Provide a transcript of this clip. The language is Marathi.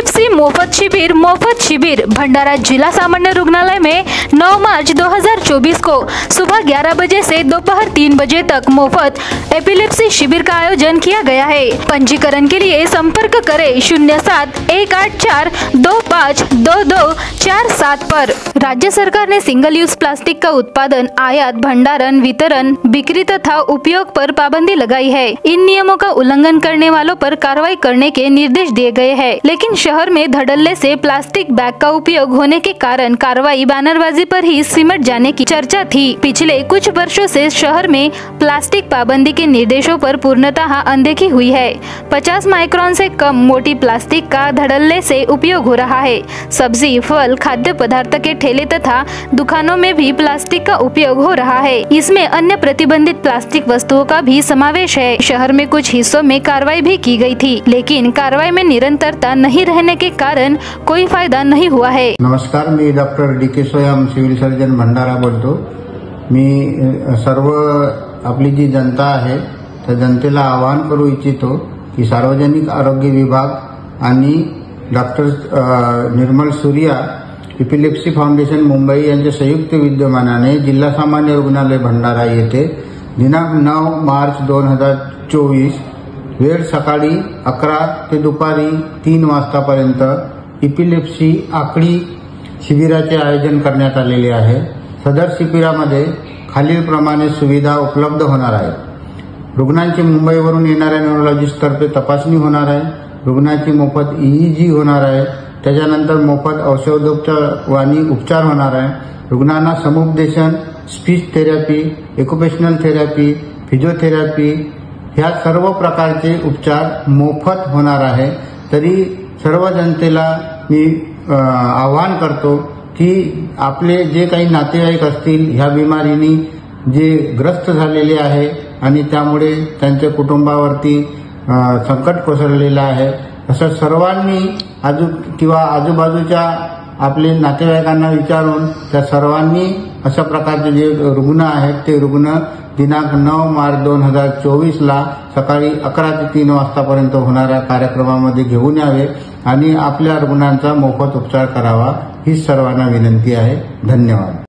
एपिलेप्सी मुफ्त शिविर भंडारा जिला सामान्य रुग्णालय में 9 मार्च 2024 को सुबह 11 बजे से दोपहर 3 बजे तक मुफ्त एपिलेप्सी शिविर का आयोजन किया गया है। पंजीकरण के लिए संपर्क करें 07-184-25-2247 पर। राज्य सरकार ने सिंगल यूज प्लास्टिक का उत्पादन, आयात, भंडारण, वितरण, बिक्री तथा उपयोग पर पाबंदी लगाई है। इन नियमों का उल्लंघन करने वालों पर कार्रवाई करने के निर्देश दिए गए हैं, लेकिन शहर में धड़ल्ले से प्लास्टिक बैग का उपयोग होने के कारण कार्रवाई बैनरबाजी पर ही सिमट जाने की चर्चा थी। पिछले कुछ वर्षों से शहर में प्लास्टिक पाबंदी के निर्देशों पर पूर्णतः अनदेखी हुई है। 50 माइक्रोन से कम मोटी प्लास्टिक का धड़ल्ले से उपयोग हो रहा है। सब्जी, फल, खाद्य पदार्थ के ठेले तथा दुकानों में भी प्लास्टिक का उपयोग हो रहा है। इसमें अन्य प्रतिबंधित प्लास्टिक वस्तुओं का भी समावेश है। शहर में कुछ हिस्सों में कार्रवाई भी की गई थी, लेकिन कार्रवाई में निरंतरता नहीं रहने के कारण कोई फायदा नहीं हुआ है। नमस्कार, मी doctor D K. Soyam, civil surgeon Bhandara बोलतो। मी सर्व आपली जी जनता आहे त्या जनतेला आवाहन करू इच्छितो की सार्वजनिक आरोग्य विभाग आणि डॉक्टर निर्मल सूर्या एपिलेप्सी फाउंडेशन मुंबई यांच्या संयुक्त विद्यमानाने जिल्हा सामान्य रुग्णालय भंडारा येथे दिनांक 9 मार्च 2024 वेळ सकाळी 11 ते दुपारी 3 वाजतापर्यंत एपिलेप्सी आकडी शिबिराचे आयोजन करण्यात आलेले आहे। सदर शिबिरामध्ये खालीलप्रमाणे सुविधा उपलब्ध होणार आहेत। रुग्णांची मुंबईवरून येणाऱ्या न्यूरोलॉजिस्ट तर्फे तपासणी होणार आहे। रुग्णांची मोफत EEG होणार आहे। त्याच्यानंतर मोफत औषधोपचार उपचार होणार आहे। रुग्णांना समुपदेशन, speech therapy, occupational therapy, physiotherapy ह्या सर्व प्रकारचे उपचार मोफत होणार आहे। तरी सर्व जनतेला मी आवाहन करतो की आपले जे काही नातेवाईक असतील ह्या बिमारीनी जे ग्रस्त झालेले आहे आणि त्यामुळे त्यांच्या कुटुंबावरती संकट कोसळलेलं आहे, असं सर्वांनी आजूबाजूच्या आपले नातेवाईकांना विचारून त्या सर्वांनी अशा प्रकारचे जे रुग्ण आहेत ते रुग्ण दिनांक 9 मार्च 2024 ला सकाळी 11 ते 3 वाजतापर्यंत होणाऱ्या कार्यक्रमामध्ये घेऊन यावे आणि आपल्या रुग्णांचा मोफत उपचार करावा ही सर्वांना विनंती आहे। धन्यवाद।